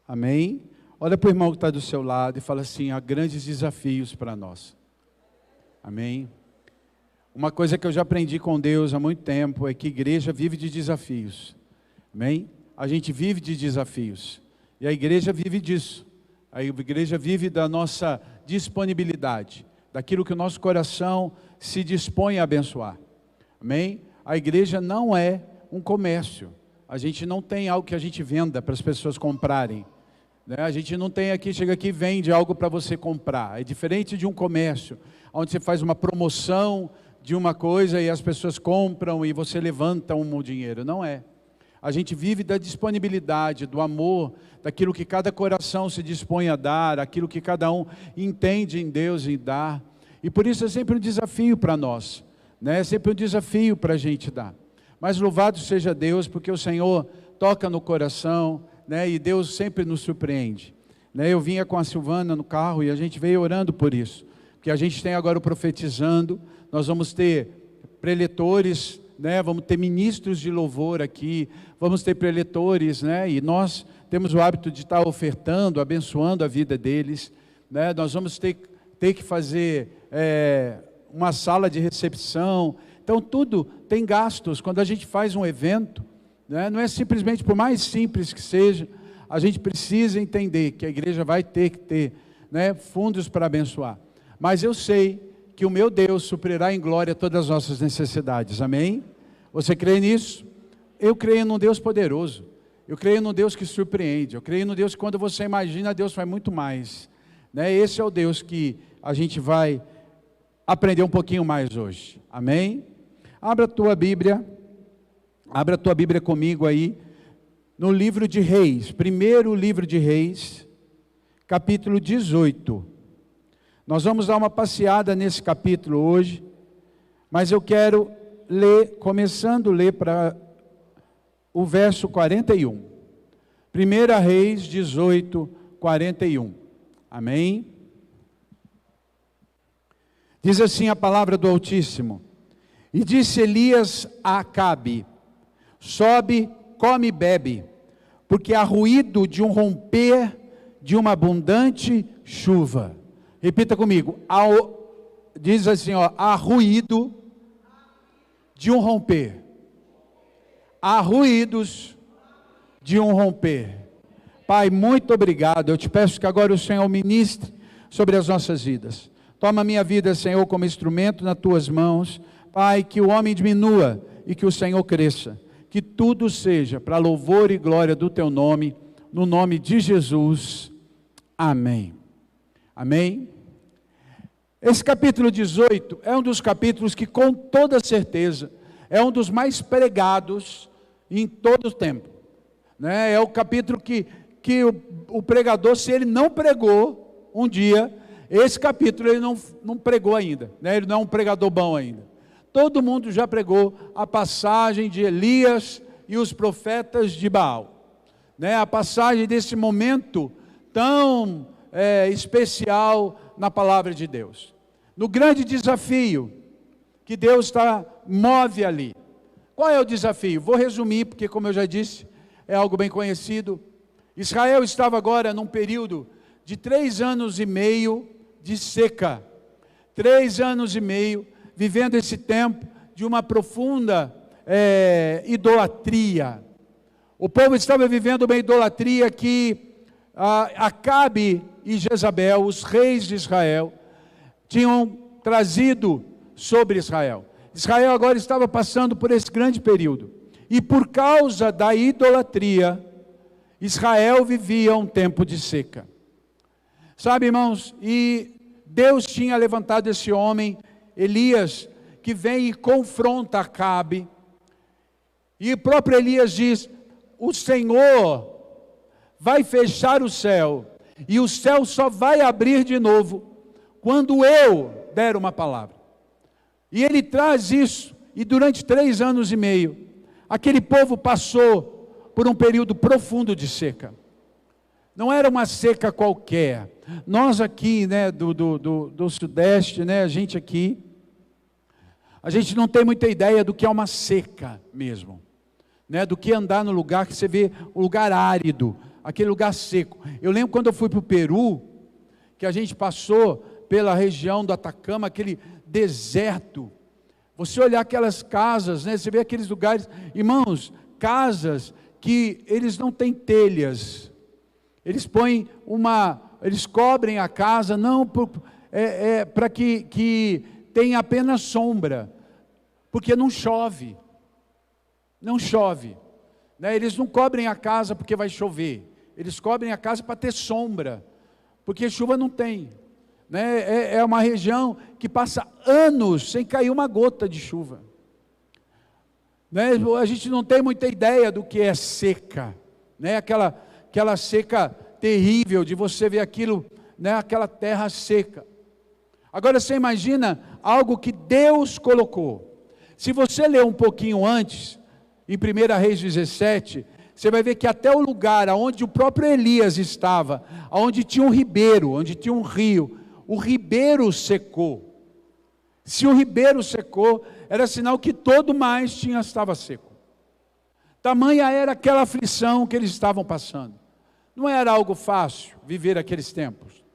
Amém? Olha para o irmão que está do seu lado e fala assim: há grandes desafios para nós. Amém? Uma coisa que eu já aprendi com Deus há muito tempo é que a igreja vive de desafios. Amém? A gente vive de desafios. E a igreja vive disso. A igreja vive da nossa disponibilidade, daquilo que o nosso coração se dispõe a abençoar. Amém? A igreja não é um comércio. A gente não tem algo que a gente venda para as pessoas comprarem. A gente não tem aqui, chega aqui e vende algo para você comprar. É diferente de um comércio, onde você faz uma promoção de uma coisa e as pessoas compram e você levanta um dinheiro. Não é. A gente vive da disponibilidade, do amor, daquilo que cada coração se dispõe a dar, aquilo que cada um entende em Deus em dar. E por isso é sempre um desafio para nós, né? É sempre um desafio para a gente dar. Mas louvado seja Deus, porque o Senhor toca no coração, né? E Deus sempre nos surpreende, né? Eu vinha com a Silvana no carro e a gente veio orando por isso, porque a gente tem agora o profetizando, nós vamos ter preletores, né? Vamos ter ministros de louvor aqui, vamos ter preletores, né? E nós temos o hábito de estar ofertando, abençoando a vida deles, né? Nós vamos ter que fazer uma sala de recepção. Então tudo tem gastos. Quando a gente faz um evento, né? Não é simplesmente, por mais simples que seja, a gente precisa entender que a igreja vai ter que ter, né, fundos para abençoar. Mas eu sei que o meu Deus suprirá em glória todas as nossas necessidades. Amém? Você crê nisso? Eu creio num Deus poderoso. Eu creio num Deus que surpreende. Eu creio num Deus que quando você imagina, Deus faz muito mais, né? Esse é o Deus que a gente vai aprender um pouquinho mais hoje. Amém? Abra a tua Bíblia comigo aí, no livro de Reis, primeiro livro de Reis, capítulo 18. Nós vamos dar uma passeada nesse capítulo hoje, mas eu quero ler, começando a ler para o verso 41. 1 Reis 18, 41. Amém? Diz assim a palavra do Altíssimo: e disse Elias a Acabe: sobe, come e bebe, porque há ruído de um romper de uma abundante chuva. Repita comigo, diz assim, há ruído de um romper. Há ruídos de um romper. Pai, muito obrigado. Eu te peço que agora o Senhor ministre sobre as nossas vidas. Toma a minha vida, Senhor, como instrumento nas tuas mãos. Pai, que o homem diminua e que o Senhor cresça. Que tudo seja para louvor e glória do teu nome, no nome de Jesus. Amém. Amém. Esse capítulo 18 é um dos capítulos que, com toda certeza, é um dos mais pregados em todo o tempo, né? É o capítulo que o pregador, se ele não pregou um dia, esse capítulo ele não pregou ainda, né? Ele não é um pregador bom ainda. Todo mundo já pregou a passagem de Elias e os profetas de Baal, né? A passagem desse momento tão especial na palavra de Deus. No grande desafio que Deus move ali. Qual é o desafio? Vou resumir, porque como eu já disse, é algo bem conhecido. Israel estava agora num período de 3 anos e meio de seca. 3 anos e meio, vivendo esse tempo de uma profunda idolatria. O povo estava vivendo uma idolatria que Acabe e Jezabel, os reis de Israel, tinham trazido sobre Israel. Israel agora estava passando por esse grande período. E por causa da idolatria, Israel vivia um tempo de seca. Sabe, irmãos, e Deus tinha levantado esse homem, Elias, que vem e confronta Acabe. E o próprio Elias diz: o Senhor vai fechar o céu, e o céu só vai abrir de novo quando eu der uma palavra. E ele traz isso, e durante 3 anos e meio, aquele povo passou por um período profundo de seca. Não era uma seca qualquer. Nós aqui, né, do Sudeste, né, a gente aqui, a gente não tem muita ideia do que é uma seca mesmo. né, do que andar no lugar que você vê o lugar árido, aquele lugar seco. Eu lembro quando eu fui para o Peru, que a gente passou pela região do Atacama, aquele deserto. Você olhar aquelas casas, né, você vê aqueles lugares, irmãos, casas que eles não têm telhas. Eles eles cobrem a casa não para que tenha apenas sombra, porque não chove. Não chove, né? Eles não cobrem a casa porque vai chover, eles cobrem a casa para ter sombra, porque chuva não tem, né? É uma região que passa anos sem cair uma gota de chuva, né? A gente não tem muita ideia do que é seca, né? Aquela seca terrível de você ver aquilo, né? Aquela terra seca. Agora você imagina algo que Deus colocou. Se você ler um pouquinho antes, em 1 Reis 17, você vai ver que até o lugar onde o próprio Elias estava, onde tinha um ribeiro, onde tinha um rio, o ribeiro secou. Se o ribeiro secou, era sinal que todo mais estava seco. Tamanha era aquela aflição que eles estavam passando. Não era algo fácil viver aqueles tempos.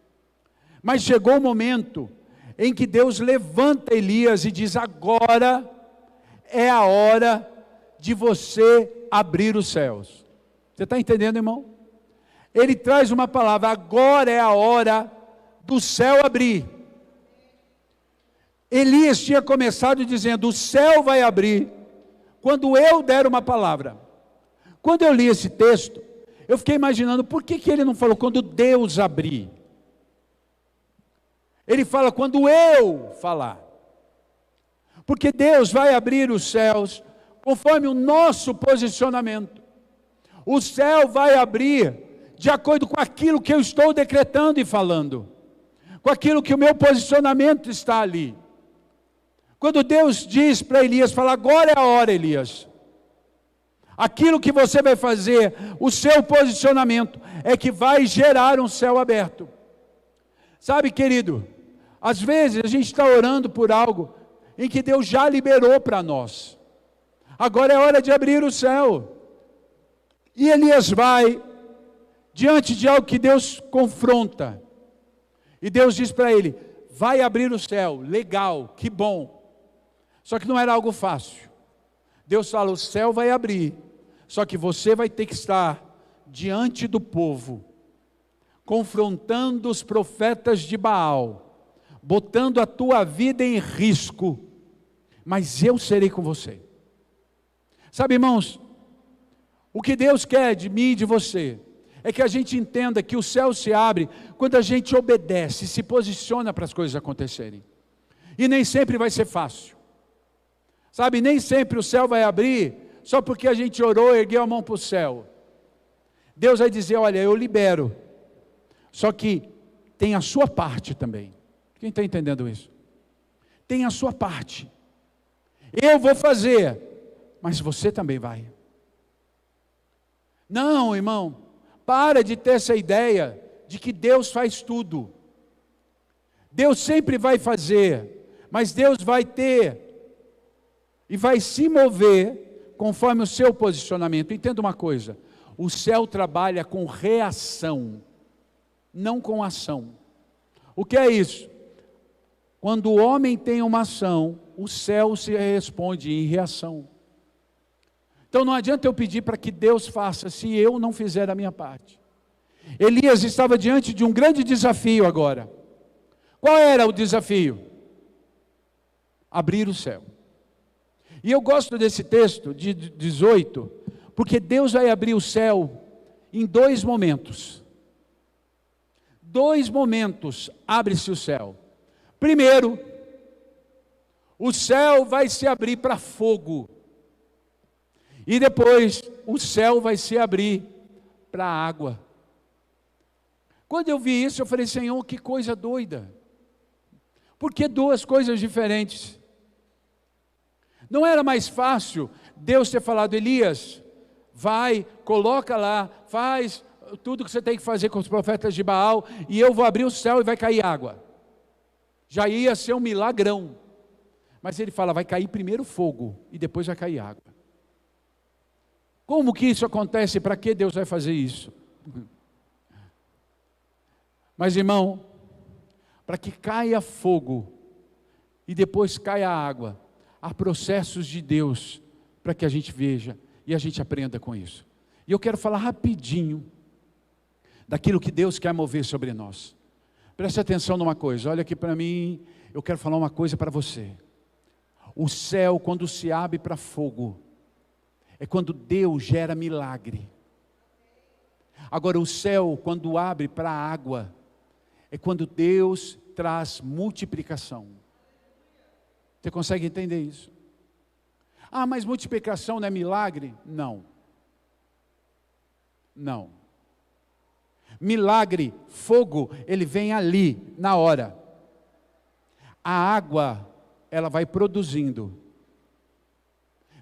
Mas chegou o momento em que Deus levanta Elias e diz: agora é a hora de você abrir os céus. Você está entendendo, irmão? Ele traz uma palavra: agora é a hora do céu abrir. Elias tinha começado dizendo: o céu vai abrir quando eu der uma palavra. Quando eu li esse texto, eu fiquei imaginando, por que ele não falou quando Deus abrir? Ele fala quando eu falar. Porque Deus vai abrir os céus conforme o nosso posicionamento. O céu vai abrir de acordo com aquilo que eu estou decretando e falando, com aquilo que o meu posicionamento está ali. Quando Deus diz para Elias, fala: agora é a hora, Elias. Aquilo que você vai fazer, o seu posicionamento, é que vai gerar um céu aberto. Sabe, querido, às vezes a gente está orando por algo em que Deus já liberou para nós. Agora é hora de abrir o céu. E Elias vai diante de algo que Deus confronta. E Deus diz para ele: vai abrir o céu. Legal, que bom. Só que não era algo fácil. Deus fala: o céu vai abrir. Só que você vai ter que estar diante do povo, confrontando os profetas de Baal, botando a tua vida em risco. Mas eu serei com você. Sabe, irmãos, o que Deus quer de mim e de você, é que a gente entenda que o céu se abre quando a gente obedece, se posiciona para as coisas acontecerem. E nem sempre vai ser fácil. Sabe, nem sempre o céu vai abrir só porque a gente orou e ergueu a mão para o céu. Deus vai dizer: olha, eu libero. Só que tem a sua parte também. Quem está entendendo isso? Tem a sua parte. Eu vou fazer, mas você também vai. Não, irmão, para de ter essa ideia de que Deus faz tudo. Deus sempre vai fazer, mas Deus vai ter e vai se mover conforme o seu posicionamento. Entenda uma coisa: o céu trabalha com reação, não com ação. O que é isso? Quando o homem tem uma ação, o céu se responde em reação. Então não adianta eu pedir para que Deus faça se eu não fizer a minha parte. Elias estava diante de um grande desafio agora. Qual era o desafio? Abrir o céu. E eu gosto desse texto de 18, porque Deus vai abrir o céu em dois momentos. Dois momentos abre-se o céu. Primeiro, o céu vai se abrir para fogo. E depois, o céu vai se abrir para água. Quando eu vi isso, eu falei: Senhor, que coisa doida. Por que duas coisas diferentes? Não era mais fácil Deus ter falado: Elias, vai, coloca lá, faz tudo que você tem que fazer com os profetas de Baal, e eu vou abrir o céu e vai cair água. Já ia ser um milagrão. Mas ele fala: vai cair primeiro fogo, e depois vai cair água. Como que isso acontece? Para que Deus vai fazer isso? Mas, irmão, para que caia fogo e depois caia água, há processos de Deus para que a gente veja e a gente aprenda com isso. E eu quero falar rapidinho daquilo que Deus quer mover sobre nós. Preste atenção numa coisa, olha aqui para mim, eu quero falar uma coisa para você. O céu, quando se abre para fogo, é quando Deus gera milagre. Agora o céu, quando abre para a água, é quando Deus traz multiplicação. Você consegue entender isso? Ah, mas multiplicação não é milagre? Não. Não. Milagre, fogo, ele vem ali, na hora. A água, ela vai produzindo.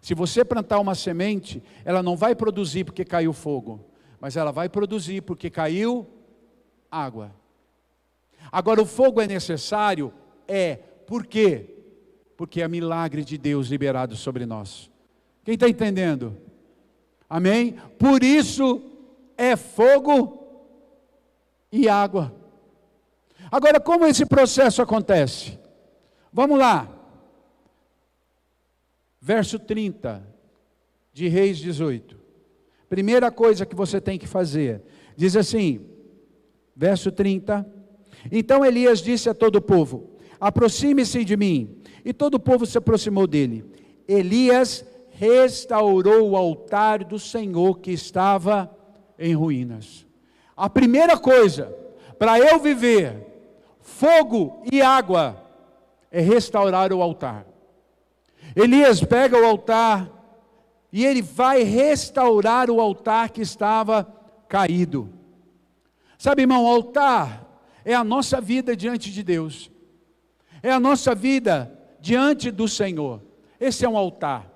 Se você plantar uma semente, ela não vai produzir porque caiu fogo, mas ela vai produzir porque caiu água. Agora o fogo é necessário? Por quê? Porque é milagre de Deus liberado sobre nós. Quem está entendendo? Amém? Por isso é fogo e água. Agora, como esse processo acontece? Vamos lá. Verso 30 de Reis 18. Primeira coisa que você tem que fazer. Diz assim, verso 30. Então Elias disse a todo o povo: aproxime-se de mim. E todo o povo se aproximou dele. Elias restaurou o altar do Senhor que estava em ruínas. A primeira coisa, para eu viver fogo e água, é restaurar o altar. Elias pega o altar e ele vai restaurar o altar que estava caído. Sabe, irmão, o altar é a nossa vida diante de Deus. É a nossa vida diante do Senhor. Esse é um altar.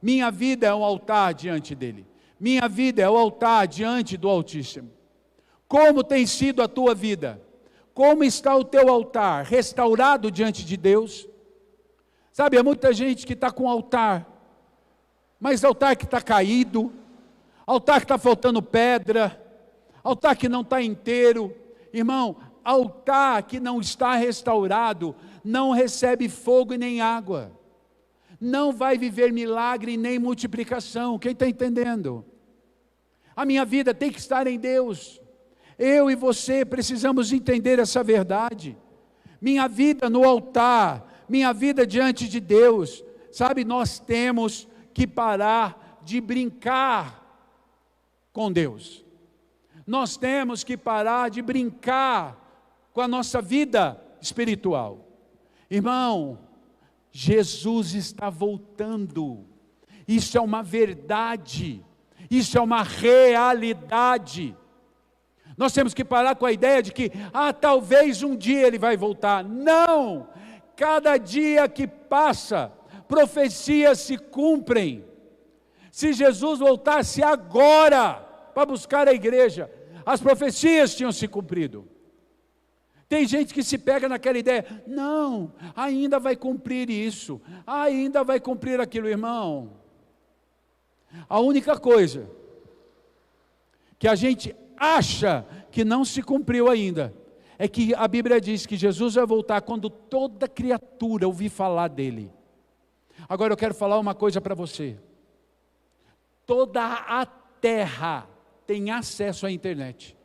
Minha vida é um altar diante dele. Minha vida é o altar diante do Altíssimo. Como tem sido a tua vida? Como está o teu altar? Restaurado diante de Deus? Sabe, há muita gente que está com altar, mas altar que está caído, altar que está faltando pedra, altar que não está inteiro. Irmão, altar que não está restaurado, não recebe fogo e nem água. Não vai viver milagre nem multiplicação. Quem está entendendo? A minha vida tem que estar em Deus. Eu e você precisamos entender essa verdade. Minha vida no altar, minha vida diante de Deus. Sabe, nós temos que parar de brincar com Deus. Nós temos que parar de brincar com a nossa vida espiritual. Irmão, Jesus está voltando. Isso é uma verdade. Isso é uma realidade. Nós temos que parar com a ideia de que, talvez um dia ele vai voltar. Não! Cada dia que passa, profecias se cumprem. Se Jesus voltasse agora para buscar a igreja, as profecias tinham se cumprido. Tem gente que se pega naquela ideia, não, ainda vai cumprir isso, ainda vai cumprir aquilo, irmão. A única coisa que a gente acha que não se cumpriu ainda, é que a Bíblia diz que Jesus vai voltar quando toda criatura ouvir falar dele. Agora eu quero falar uma coisa para você. Toda a terra tem acesso à internet.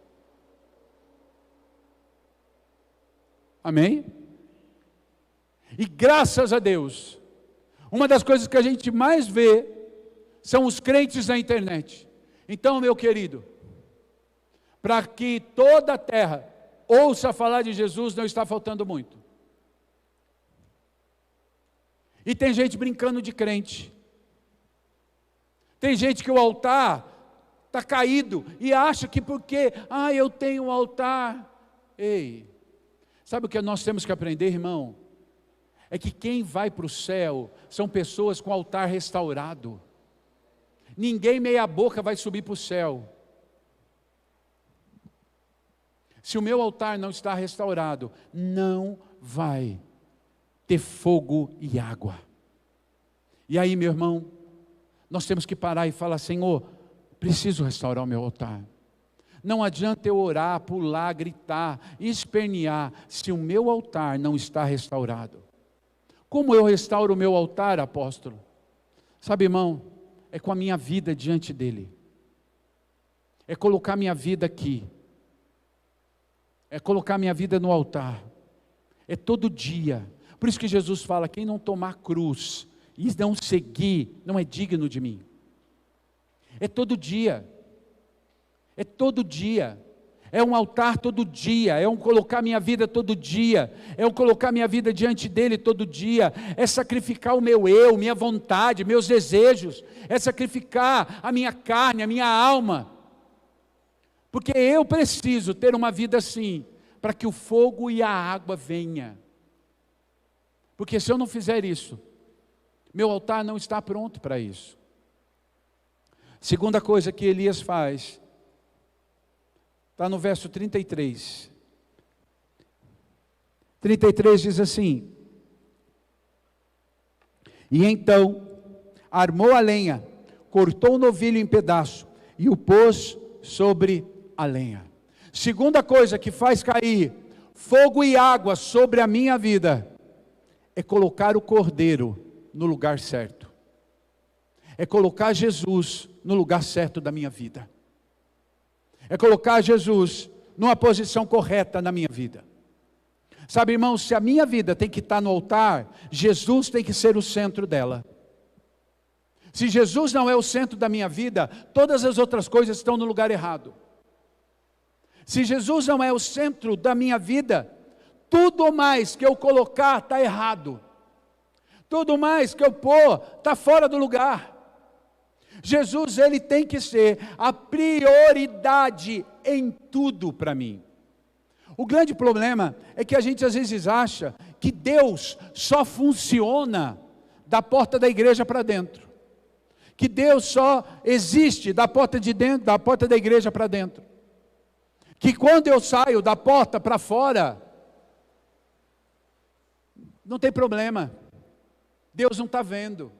Amém? E graças a Deus, uma das coisas que a gente mais vê são os crentes na internet. Então, meu querido, para que toda a terra ouça falar de Jesus, não está faltando muito. E tem gente brincando de crente. Tem gente que o altar está caído e acha que porque, eu tenho um altar. Ei, sabe o que nós temos que aprender, irmão? É que quem vai para o céu são pessoas com altar restaurado. Ninguém meia boca vai subir para o céu. Se o meu altar não está restaurado, não vai ter fogo e água. E aí, meu irmão, nós temos que parar e falar, Senhor, Preciso restaurar o meu altar. Não adianta eu orar, pular, gritar, espernear, se o meu altar não está restaurado. Como eu restauro o meu altar, apóstolo? Sabe, irmão, é com a minha vida diante dele. É colocar minha vida aqui. É colocar minha vida no altar. É todo dia. Por isso que Jesus fala, quem não tomar cruz e não seguir, não é digno de mim. É todo dia. É todo dia. É um altar todo dia, é um colocar minha vida todo dia, é um colocar minha vida diante dele todo dia, é sacrificar o meu eu, minha vontade, meus desejos, é sacrificar a minha carne, a minha alma, porque eu preciso ter uma vida assim, para que o fogo e a água venha, porque se eu não fizer isso, meu altar não está pronto para isso. Segunda coisa que Elias faz, está no verso 33. 33 diz assim: e então armou a lenha, cortou o novilho em pedaço e o pôs sobre a lenha. Segunda coisa que faz cair fogo e água sobre a minha vida é colocar o cordeiro no lugar certo. É colocar Jesus no lugar certo da minha vida. É colocar Jesus numa posição correta na minha vida. Sabe, irmãos, se a minha vida tem que estar no altar, Jesus tem que ser o centro dela. Se Jesus não é o centro da minha vida, todas as outras coisas estão no lugar errado. Se Jesus não é o centro da minha vida, tudo mais que eu colocar está errado. Tudo mais que eu pôr está fora do lugar. Jesus, ele tem que ser a prioridade em tudo para mim. O grande problema é que a gente às vezes acha que Deus só funciona da porta da igreja para dentro. Que Deus só existe da porta de dentro, da porta da igreja para dentro. Que quando eu saio da porta para fora, não tem problema. Deus não está vendo.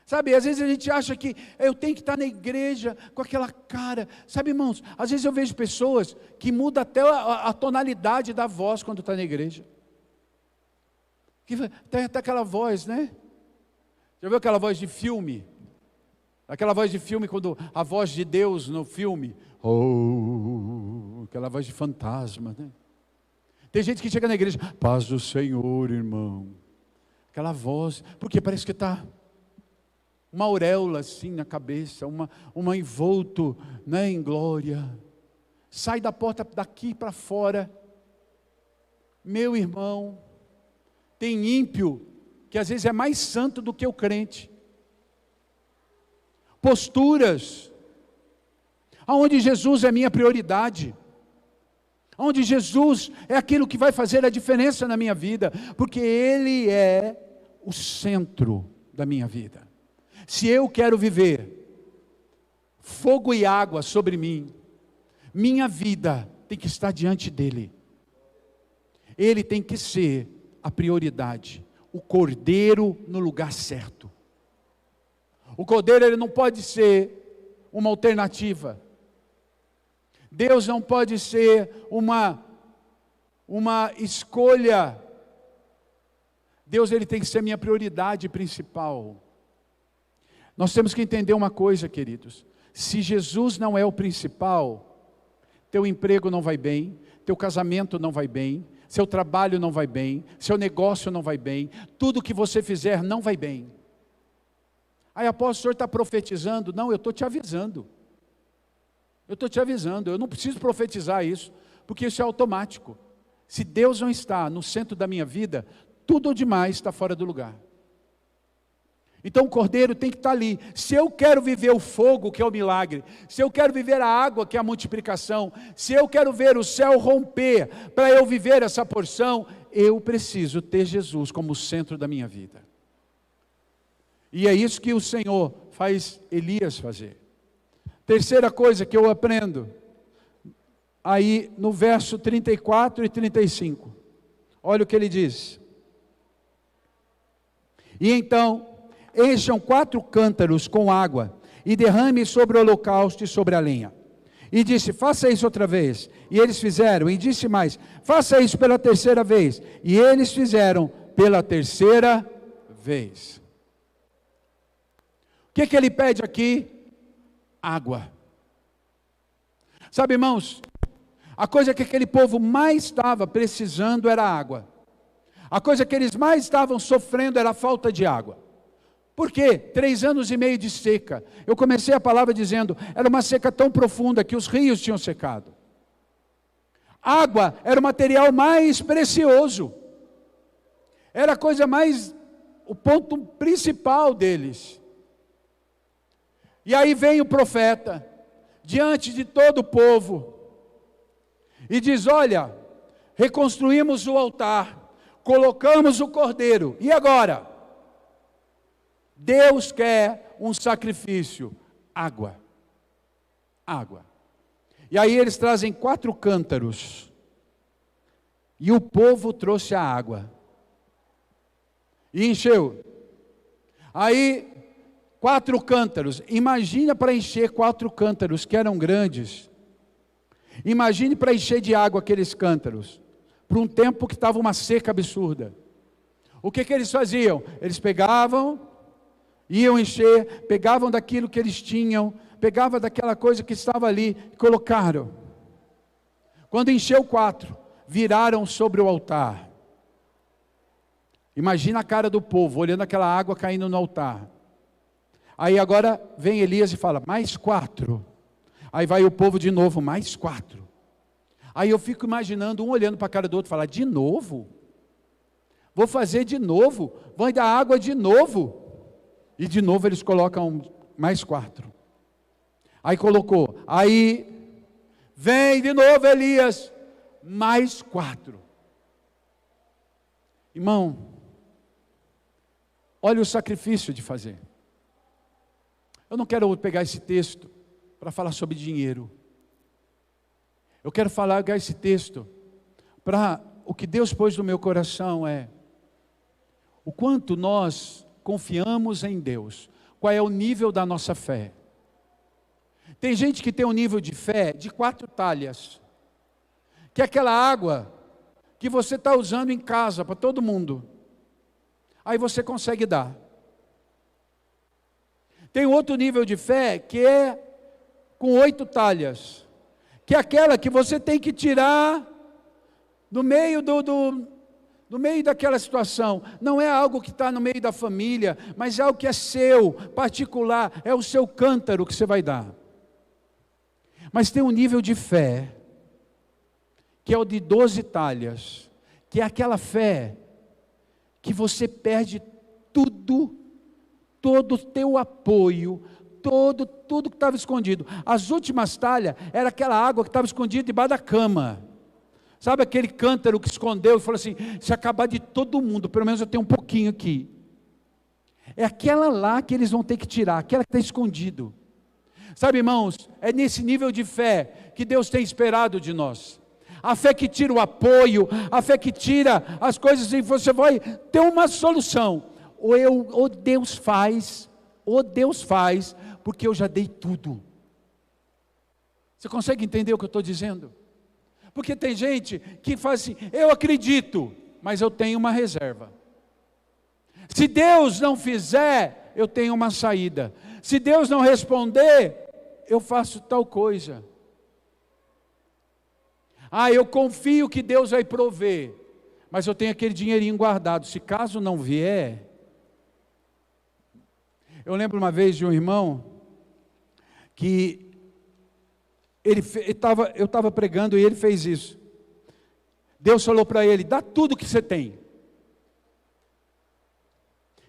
Sabe, às vezes a gente acha que eu tenho que estar na igreja com aquela cara. Sabe, irmãos, às vezes eu vejo pessoas que mudam até a tonalidade da voz quando está na igreja. Que tem até aquela voz, né? Já viu aquela voz de filme? Aquela voz de filme, quando a voz de Deus no filme. Oh, aquela voz de fantasma, né? Tem gente que chega na igreja, paz do Senhor, irmão. Aquela voz, porque parece que está uma auréola assim na cabeça, uma envolto, né, em glória. Sai da porta daqui para fora. Meu irmão, tem ímpio que às vezes é mais santo do que o crente. Posturas, aonde Jesus é minha prioridade, onde Jesus é aquilo que vai fazer a diferença na minha vida, porque Ele é o centro da minha vida. Se eu quero viver fogo e água sobre mim, minha vida tem que estar diante dEle. Ele tem que ser a prioridade, o cordeiro no lugar certo. O cordeiro, ele não pode ser uma alternativa. Deus não pode ser uma escolha. Deus, ele tem que ser minha prioridade principal. Nós temos que entender uma coisa, queridos. Se Jesus não é o principal, teu emprego não vai bem, teu casamento não vai bem, seu trabalho não vai bem, seu negócio não vai bem, tudo que você fizer não vai bem. Aí, apóstolo, o senhor está profetizando? Não, eu estou te avisando. Eu estou te avisando, eu não preciso profetizar isso, porque isso é automático. Se Deus não está no centro da minha vida, tudo demais está fora do lugar. Então o cordeiro tem que estar ali. Se eu quero viver o fogo, que é o milagre, se eu quero viver a água, que é a multiplicação, se eu quero ver o céu romper, para eu viver essa porção, eu preciso ter Jesus como centro da minha vida. E é isso que o Senhor faz Elias fazer. Terceira coisa que eu aprendo, aí no verso 34 e 35, olha o que ele diz. E então, encham 4 cântaros com água, e derrame sobre o holocausto e sobre a lenha. E disse, faça isso outra vez. E eles fizeram. E disse mais, faça isso pela terceira vez. E eles fizeram pela terceira vez. O que ele pede aqui? Água. Sabe, irmãos, a coisa que aquele povo mais estava precisando era água. A coisa que eles mais estavam sofrendo era a falta de água. Por quê? 3 anos e meio de seca. Eu comecei a palavra dizendo, era uma seca tão profunda que os rios tinham secado. Água era o material mais precioso. Era a coisa mais, o ponto principal deles. E aí vem o profeta, diante de todo o povo, e diz, olha, reconstruímos o altar, colocamos o cordeiro, e agora? Deus quer um sacrifício, água, água. E aí eles trazem 4 cântaros, e o povo trouxe a água, e encheu. Aí, 4 cântaros, imagina para encher 4 cântaros, que eram grandes. Imagine para encher de água aqueles cântaros, por um tempo que estava uma seca absurda. O que eles faziam? Eles pegavam, iam encher, pegavam daquilo que eles tinham, pegavam daquela coisa que estava ali, e colocaram. Quando encheu 4, viraram sobre o altar. Imagina a cara do povo, olhando aquela água caindo no altar. Aí agora vem Elias e fala, mais 4. Aí vai o povo de novo, mais 4. Aí eu fico imaginando, um olhando para a cara do outro, falar, de novo? Vou fazer de novo? Vão dar água de novo? E de novo eles colocam mais 4. Aí colocou, aí vem de novo Elias, mais 4. Irmão, olha o sacrifício de fazer. Eu não quero pegar esse texto para falar sobre dinheiro. Eu quero pegar esse texto para o que Deus pôs no meu coração o quanto nós confiamos em Deus, qual é o nível da nossa fé. Tem gente que tem um nível de fé de 4 talhas, que é aquela água que você está usando em casa para todo mundo, aí você consegue dar. Tem outro nível de fé que é com 8 talhas, que é aquela que você tem que tirar do meio no meio daquela situação. Não é algo que está no meio da família, mas é algo que é seu, particular, é o seu cântaro que você vai dar. Mas tem um nível de fé, que é o de 12 talhas, que é aquela fé que você perde tudo, todo o teu apoio, tudo que estava escondido. As últimas talhas, era aquela água que estava escondida debaixo da cama. Sabe aquele cântaro que escondeu e falou assim, se acabar de todo mundo, pelo menos eu tenho um pouquinho aqui. É aquela lá que eles vão ter que tirar, aquela que está escondido. Sabe, irmãos, é nesse nível de fé que Deus tem esperado de nós. A fé que tira o apoio, a fé que tira as coisas e você vai ter uma solução. Ou Deus faz, porque eu já dei tudo. Você consegue entender o que eu estou dizendo? Porque tem gente que faz assim, eu acredito, mas eu tenho uma reserva. Se Deus não fizer, eu tenho uma saída. Se Deus não responder, eu faço tal coisa. Eu confio que Deus vai prover, mas eu tenho aquele dinheirinho guardado, se caso não vier. Eu lembro uma vez de um irmão, que eu estava pregando e ele fez isso. Deus falou para ele, dá tudo que você tem.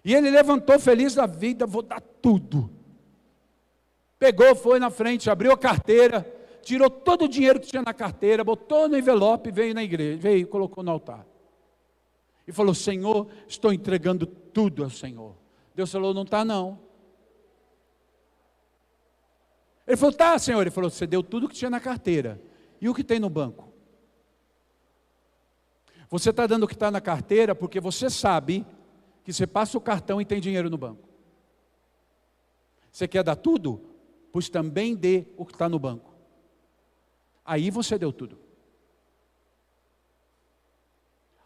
E ele levantou feliz da vida, vou dar tudo. Pegou, foi na frente, abriu a carteira, tirou todo o dinheiro que tinha na carteira, botou no envelope, veio na igreja, veio e colocou no altar. E falou, Senhor, estou entregando tudo ao Senhor. Deus falou, não está não. Ele falou, tá Senhor. Ele falou, você deu tudo que tinha na carteira. E o que tem no banco? Você está dando o que está na carteira porque você sabe que você passa o cartão e tem dinheiro no banco. Você quer dar tudo? Pois também dê o que está no banco. Aí você deu tudo.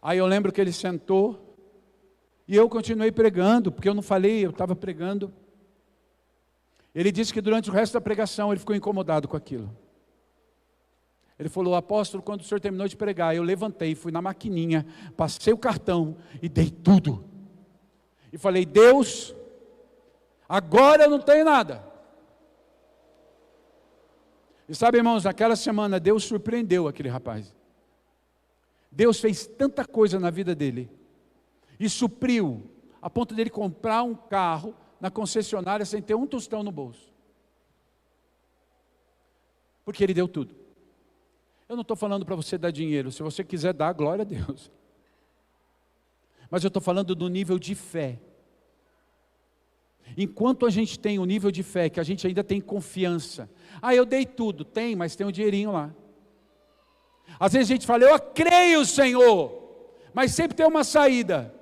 Aí eu lembro que ele sentou, e eu continuei pregando, porque eu não falei, eu estava pregando. Ele disse que durante o resto da pregação ele ficou incomodado com aquilo. Ele falou: apóstolo, quando o senhor terminou de pregar, eu levantei, fui na maquininha, passei o cartão e dei tudo. E falei: Deus, agora eu não tenho nada. E sabe, irmãos, naquela semana Deus surpreendeu aquele rapaz. Deus fez tanta coisa na vida dele e supriu, a ponto dele comprar um carro na concessionária sem ter um tostão no bolso. Porque ele deu tudo. Eu não estou falando para você dar dinheiro. Se você quiser dar, glória a Deus. Mas eu estou falando do nível de fé. Enquanto a gente tem um nível de fé, que a gente ainda tem confiança. Ah, eu dei tudo. Tem, mas tem um dinheirinho lá. Às vezes a gente fala: eu creio, Senhor. Mas sempre tem uma saída.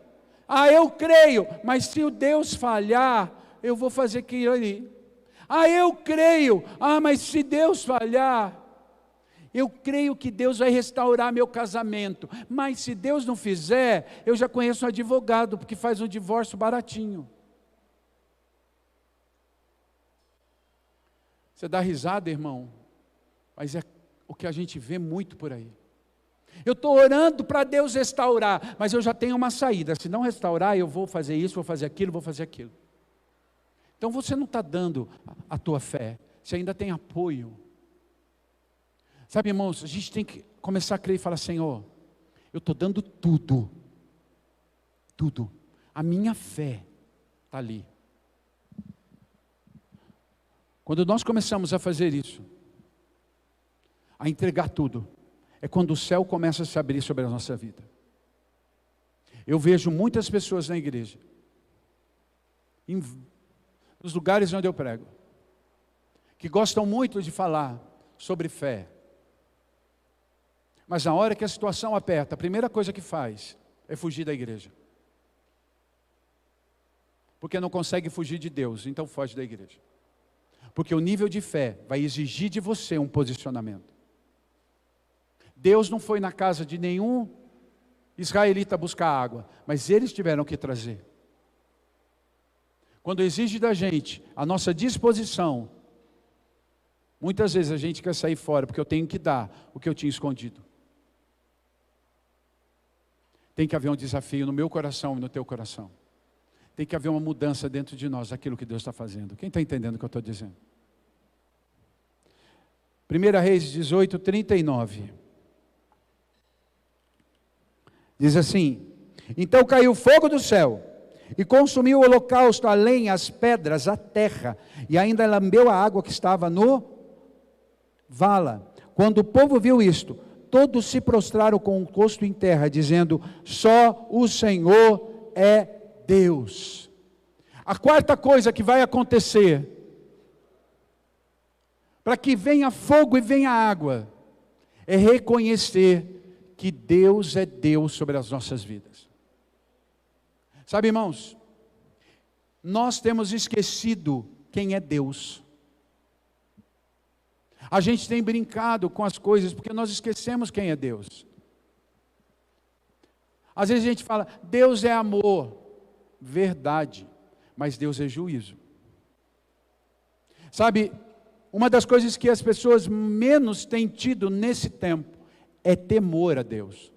Ah, eu creio. Mas se o Deus falhar, eu vou fazer aquilo ali. Ah, eu creio. Ah, mas se Deus falhar, eu creio que Deus vai restaurar meu casamento. Mas se Deus não fizer, eu já conheço um advogado, porque faz um divórcio baratinho. Você dá risada, irmão, mas é o que a gente vê muito por aí. Eu estou orando para Deus restaurar, mas eu já tenho uma saída. Se não restaurar, eu vou fazer isso, vou fazer aquilo, vou fazer aquilo. Então você não está dando a tua fé, você ainda tem apoio. Sabe, irmãos, a gente tem que começar a crer e falar: Senhor, eu estou dando tudo, tudo, a minha fé está ali. Quando nós começamos a fazer isso, a entregar tudo, é quando o céu começa a se abrir sobre a nossa vida. Eu vejo muitas pessoas na igreja, nos lugares onde eu prego, que gostam muito de falar sobre fé, mas na hora que a situação aperta, a primeira coisa que faz é fugir da igreja. Porque não consegue fugir de Deus, então foge da igreja. Porque o nível de fé vai exigir de você um posicionamento. Deus não foi na casa de nenhum israelita buscar água, mas eles tiveram que trazer. Quando exige da gente a nossa disposição, muitas vezes a gente quer sair fora, porque eu tenho que dar o que eu tinha escondido. Tem que haver um desafio no meu coração e no teu coração. Tem que haver uma mudança dentro de nós, daquilo que Deus está fazendo. Quem está entendendo o que eu estou dizendo? 1 Reis 18, 39. Diz assim: então caiu fogo do céu, e consumiu o holocausto, a lenha, as pedras, a terra, e ainda lambeu a água que estava no vala. Quando o povo viu isto, todos se prostraram com o rosto em terra, dizendo: só o Senhor é Deus. A quarta coisa que vai acontecer, para que venha fogo e venha água, é reconhecer que Deus é Deus sobre as nossas vidas. Sabe, irmãos, nós temos esquecido quem é Deus. A gente tem brincado com as coisas porque nós esquecemos quem é Deus. Às vezes a gente fala: Deus é amor. Verdade, mas Deus é juízo. Sabe, uma das coisas que as pessoas menos têm tido nesse tempo é temor a Deus.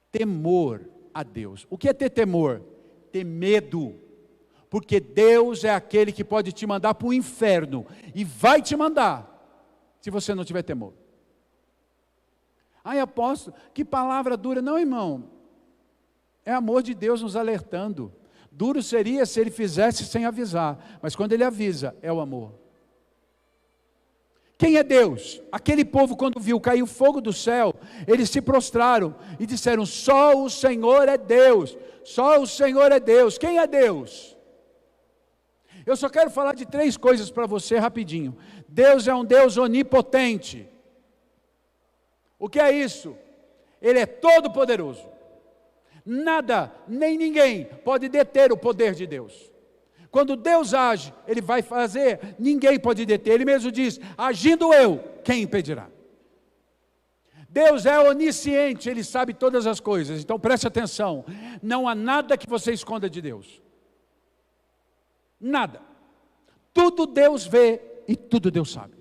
Temor a Deus. O que é ter temor? Ter medo. Porque Deus é aquele que pode te mandar para o inferno, e vai te mandar, se você não tiver temor. Ai, apóstolo, que palavra dura. Não, irmão, é amor de Deus nos alertando. Duro seria se ele fizesse sem avisar, mas quando ele avisa, é o amor. Quem é Deus? Aquele povo, quando viu cair o fogo do céu, eles se prostraram e disseram: só o Senhor é Deus, só o Senhor é Deus. Quem é Deus? Eu só quero falar de 3 coisas para você rapidinho. Deus é um Deus onipotente. O que é isso? Ele é todo poderoso. Nada, nem ninguém pode deter o poder de Deus. Quando Deus age, Ele vai fazer, ninguém pode deter. Ele mesmo diz, agindo eu, quem impedirá? Deus é onisciente, Ele sabe todas as coisas. Então preste atenção, não há nada que você esconda de Deus. Nada. Tudo Deus vê e tudo Deus sabe.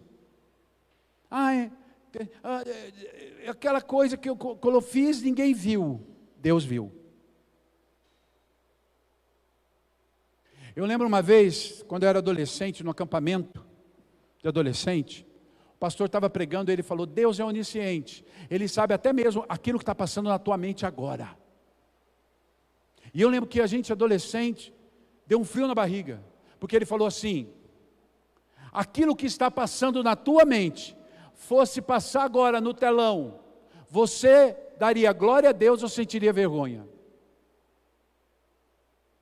Aquela coisa que eu fiz, ninguém viu. Deus viu. Eu lembro uma vez, quando eu era adolescente, no acampamento de adolescente, o pastor estava pregando e ele falou, Deus é onisciente, Ele sabe até mesmo aquilo que está passando na tua mente agora. E eu lembro que a gente adolescente, deu um frio na barriga, porque ele falou assim, aquilo que está passando na tua mente, fosse passar agora no telão, você daria glória a Deus ou sentiria vergonha?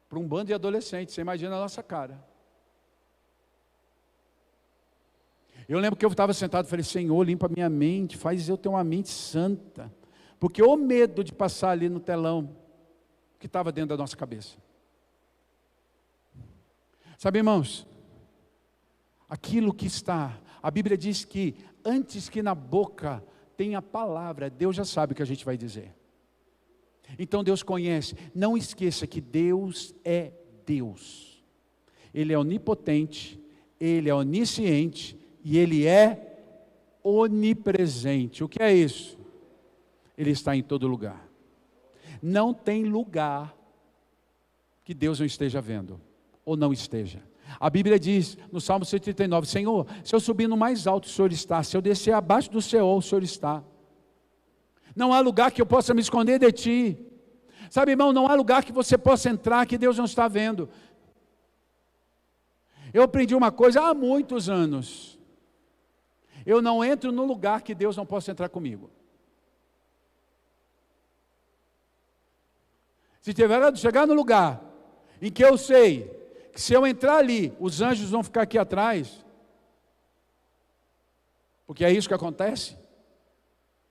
Para um bando de adolescentes, você imagina a nossa cara. Eu lembro que eu estava sentado e falei, Senhor, limpa a minha mente, faz eu ter uma mente santa, porque o medo de passar ali no telão, que estava dentro da nossa cabeça. Sabe, irmãos, aquilo que está, a Bíblia diz que antes que na boca tenha a palavra, Deus já sabe o que a gente vai dizer. Então Deus conhece, não esqueça que Deus é Deus. Ele é onipotente, Ele é onisciente e Ele é onipresente. O que é isso? Ele está em todo lugar. Não tem lugar que Deus não esteja vendo, ou não esteja. A Bíblia diz, no Salmo 139, Senhor, se eu subir no mais alto, o Senhor está. Se eu descer abaixo do Seol, o Senhor está. Não há lugar que eu possa me esconder de Ti. Sabe, irmão, não há lugar que você possa entrar que Deus não está vendo. Eu aprendi uma coisa há muitos anos. Eu não entro no lugar que Deus não possa entrar comigo. Se chegar no lugar em que eu sei que se eu entrar ali, os anjos vão ficar aqui atrás, porque é isso que acontece,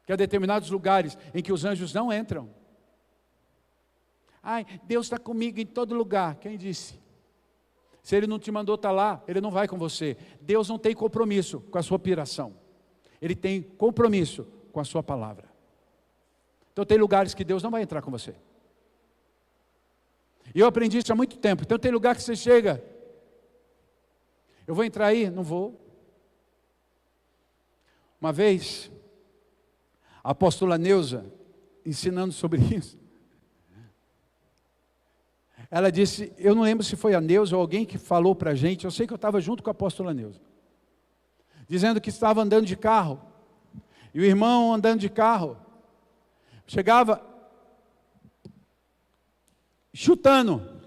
que há determinados lugares em que os anjos não entram. Deus está comigo em todo lugar. Quem disse? Se Ele não te mandou estar lá, Ele não vai com você. Deus não tem compromisso com a sua piração. Ele tem compromisso com a sua palavra. Então tem lugares que Deus não vai entrar com você. E eu aprendi isso há muito tempo. Então tem lugar que você chega, eu vou entrar aí? Não vou. Uma vez, a apóstola Neuza, ensinando sobre isso, ela disse, eu não lembro se foi a Neuza ou alguém que falou para a gente, eu sei que eu estava junto com a apóstola Neuza, dizendo que estava andando de carro, e o irmão andando de carro, chegava chutando,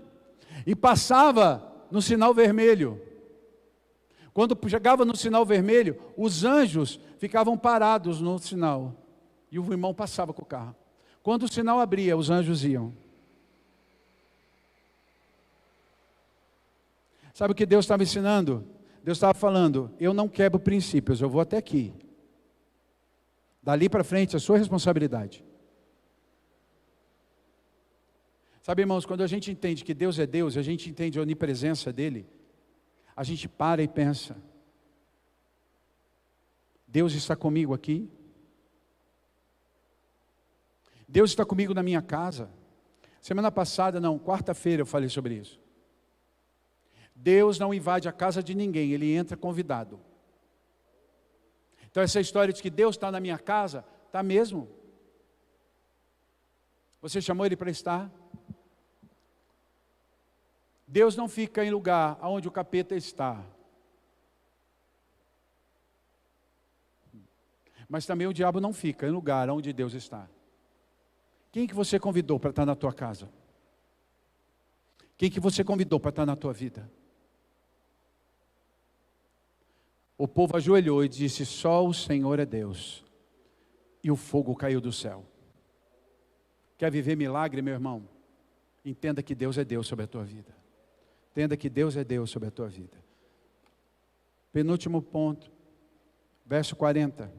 e passava no sinal vermelho. Quando chegava no sinal vermelho, os anjos ficavam parados no sinal, e o irmão passava com o carro. Quando o sinal abria, os anjos iam. Sabe o que Deus estava ensinando? Deus estava falando, eu não quebro princípios, eu vou até aqui. Dali para frente, é sua responsabilidade. Sabe, irmãos, quando a gente entende que Deus é Deus, a gente entende a onipresença dEle, a gente para e pensa, Deus está comigo aqui? Deus está comigo na minha casa? Semana passada, quarta-feira eu falei sobre isso. Deus não invade a casa de ninguém, Ele entra convidado. Então essa história de que Deus está na minha casa, está mesmo. Você chamou Ele para estar? Deus não fica em lugar onde o capeta está. Mas também o diabo não fica em lugar onde Deus está. Quem que você convidou para estar na tua casa? Quem que você convidou para estar na tua vida? O povo ajoelhou e disse, só o Senhor é Deus. E o fogo caiu do céu. Quer viver milagre, meu irmão? Entenda que Deus é Deus sobre a tua vida. Entenda que Deus é Deus sobre a tua vida. Penúltimo ponto, verso 40.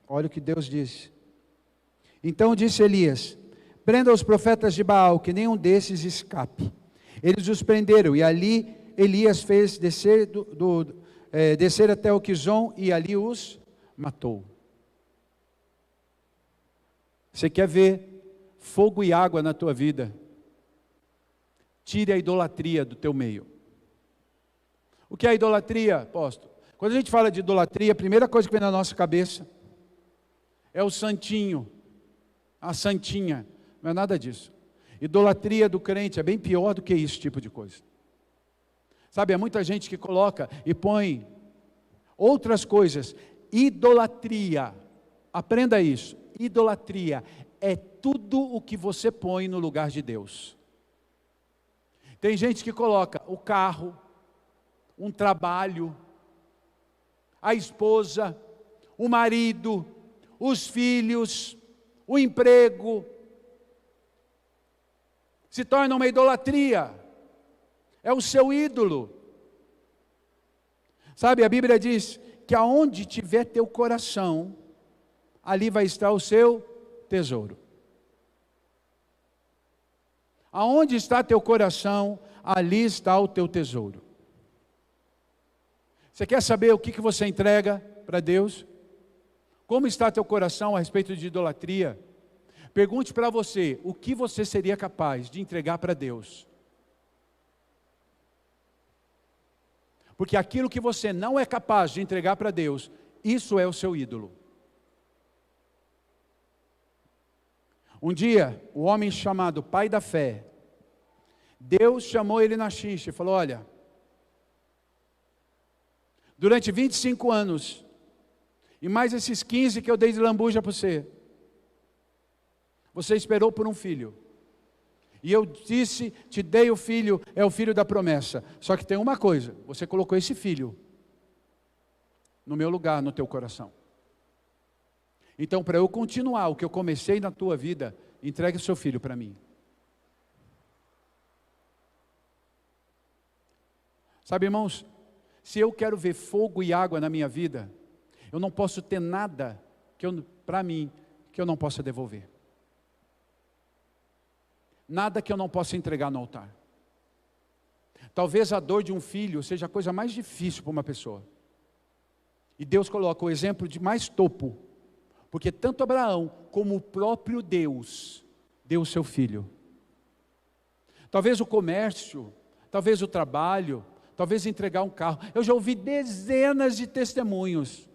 Olha o que Deus disse. Então disse Elias, prenda os profetas de Baal, que nenhum desses escape. Eles os prenderam e ali Elias fez descer até o Quizon e ali os matou. Você quer ver fogo e água na tua vida? Tire a idolatria do teu meio. O que é idolatria, apóstolo? Quando a gente fala de idolatria, a primeira coisa que vem na nossa cabeça é o santinho, a santinha. Não é nada disso. Idolatria do crente é bem pior do que esse tipo de coisa. Sabe, há muita gente que coloca e põe outras coisas. Idolatria, aprenda isso. Idolatria é tudo o que você põe no lugar de Deus. Tem gente que coloca o carro, um trabalho, a esposa, o marido, os filhos, o emprego, se torna uma idolatria, é o seu ídolo. Sabe, a Bíblia diz que aonde tiver teu coração, ali vai estar o seu tesouro. Aonde está teu coração, ali está o teu tesouro. Você quer saber o que você entrega para Deus? Como está teu coração a respeito de idolatria? Pergunte para você, o que você seria capaz de entregar para Deus? Porque aquilo que você não é capaz de entregar para Deus, isso é o seu ídolo. Um dia, o homem chamado pai da fé, Deus chamou ele na xixa e falou: olha, durante 25 anos, e mais esses 15 que eu dei de lambuja para você, você esperou por um filho. E eu disse, te dei o filho, é o filho da promessa. Só que tem uma coisa, você colocou esse filho no meu lugar, no teu coração. Então, para eu continuar o que eu comecei na tua vida, entregue o seu filho para mim. Sabe, irmãos, se eu quero ver fogo e água na minha vida, eu não posso ter nada para mim que eu não possa devolver. Nada que eu não possa entregar no altar. Talvez a dor de um filho seja a coisa mais difícil para uma pessoa. E Deus coloca o exemplo de mais topo, porque tanto Abraão como o próprio Deus deu o seu filho. Talvez o comércio, talvez o trabalho, talvez entregar um carro. Eu já ouvi dezenas de testemunhos,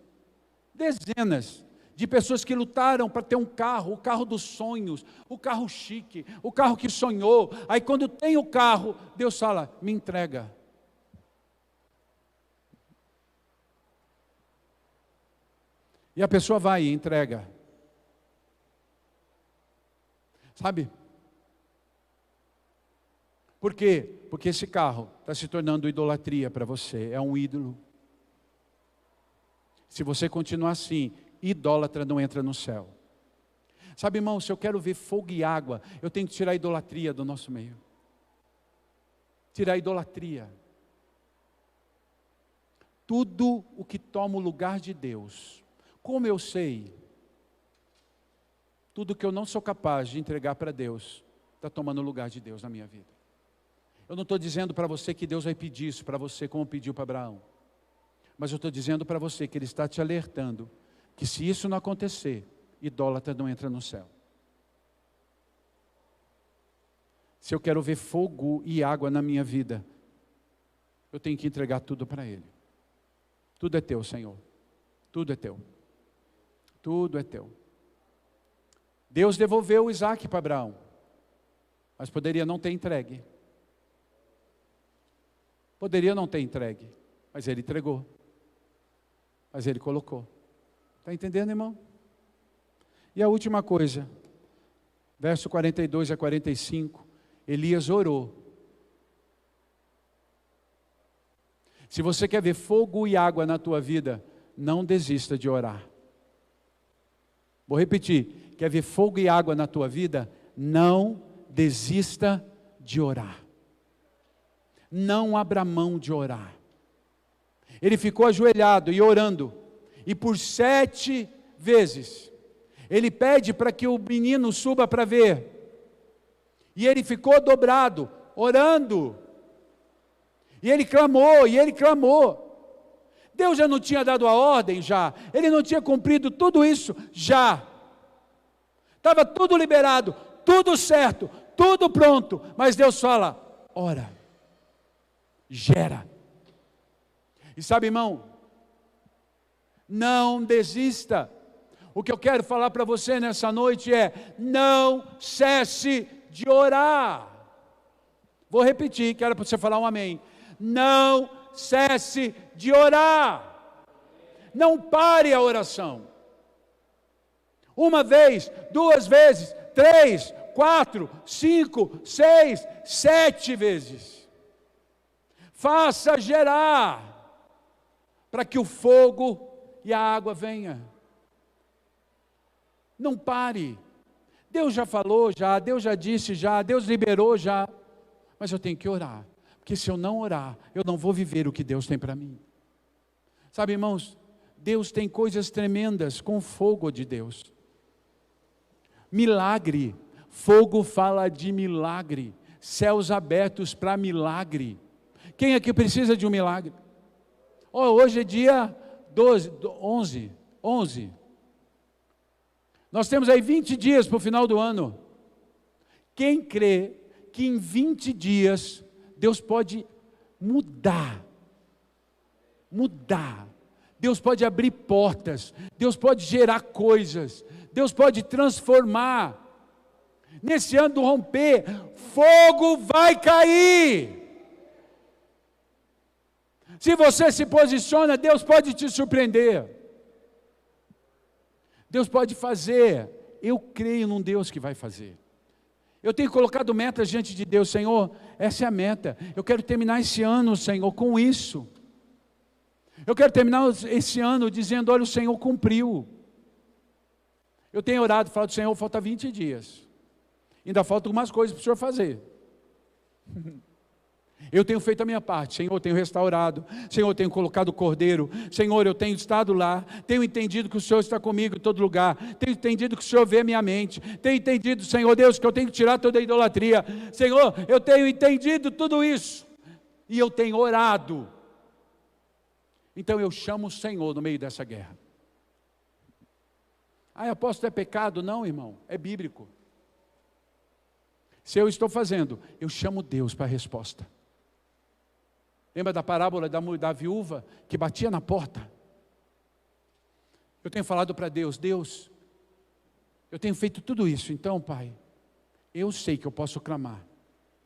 dezenas de pessoas que lutaram para ter um carro, o carro dos sonhos, o carro chique, o carro que sonhou. Aí quando tem o carro, Deus fala: me entrega. E a pessoa vai e entrega. Sabe? Por quê? Porque esse carro está se tornando idolatria para você, é um ídolo. Se você continuar assim, idólatra não entra no céu. Sabe, irmão, se eu quero ver fogo e água, eu tenho que tirar a idolatria do nosso meio. Tirar a idolatria. Tudo o que toma o lugar de Deus. Como eu sei? Tudo que eu não sou capaz de entregar para Deus, está tomando o lugar de Deus na minha vida. Eu não estou dizendo para você que Deus vai pedir isso para você, como pediu para Abraão. Mas eu estou dizendo para você que Ele está te alertando, que se isso não acontecer, idólatra não entra no céu. Se eu quero ver fogo e água na minha vida, eu tenho que entregar tudo para Ele. Tudo é teu, Senhor. Tudo é teu. Tudo é teu. Deus devolveu Isaac para Abraão, mas poderia não ter entregue. Poderia não ter entregue, mas Ele entregou. Mas Ele colocou. Está entendendo, irmão? E a última coisa, verso 42 a 45, Elias orou. Se você quer ver fogo e água na tua vida, não desista de orar. Vou repetir, quer ver fogo e água na tua vida? Não desista de orar. Não abra mão de orar. Ele ficou ajoelhado e orando, e por 7 vezes, ele pede para que o menino suba para ver, e ele ficou dobrado, orando, E ele clamou, e ele clamou. Deus já não tinha dado a ordem, já. Ele não tinha cumprido tudo isso, já. Estava tudo liberado, tudo certo, tudo pronto. Mas Deus fala, ora, gera. E sabe, irmão, não desista. O que eu quero falar para você nessa noite é, não cesse de orar. Vou repetir, quero para você falar um amém. Não cesse de orar. Não pare a oração. Uma vez, duas vezes, 3, 4, 5, 6, 7 vezes. Faça gerar, para que o fogo e a água venha. Não pare. Deus já falou já, Deus já disse já, Deus liberou já. Mas eu tenho que orar. Porque se eu não orar, eu não vou viver o que Deus tem para mim. Sabe, irmãos, Deus tem coisas tremendas com o fogo de Deus. Milagre, fogo fala de milagre, céus abertos para milagre. Quem aqui precisa de um milagre? Hoje é dia 11. Nós temos aí 20 dias para o final do ano. Quem crê que em 20 dias Deus pode mudar? Deus pode abrir portas, Deus pode gerar coisas, Deus pode transformar. Nesse ano do romper, fogo vai cair. Se você se posiciona, Deus pode te surpreender. Deus pode fazer. Eu creio num Deus que vai fazer. Eu tenho colocado metas diante de Deus. Senhor, essa é a meta. Eu quero terminar esse ano, Senhor, com isso. Eu quero terminar esse ano dizendo, olha, o Senhor cumpriu. Eu tenho orado, falado, Senhor, falta 20 dias. Ainda faltam algumas coisas para o Senhor fazer. Eu tenho feito a minha parte, Senhor, eu tenho restaurado, Senhor, eu tenho colocado o cordeiro, Senhor, eu tenho estado lá, tenho entendido que o Senhor está comigo em todo lugar, tenho entendido que o Senhor vê a minha mente, tenho entendido, Senhor Deus, que eu tenho que tirar toda a idolatria, Senhor, eu tenho entendido tudo isso, e eu tenho orado. Então eu chamo o Senhor no meio dessa guerra. Apóstolo, é pecado? Não, irmão, é bíblico. Se eu estou fazendo, eu chamo Deus para a resposta. Lembra da parábola da viúva que batia na porta? Eu tenho falado para Deus, Deus, eu tenho feito tudo isso, então, Pai, eu sei que eu posso clamar,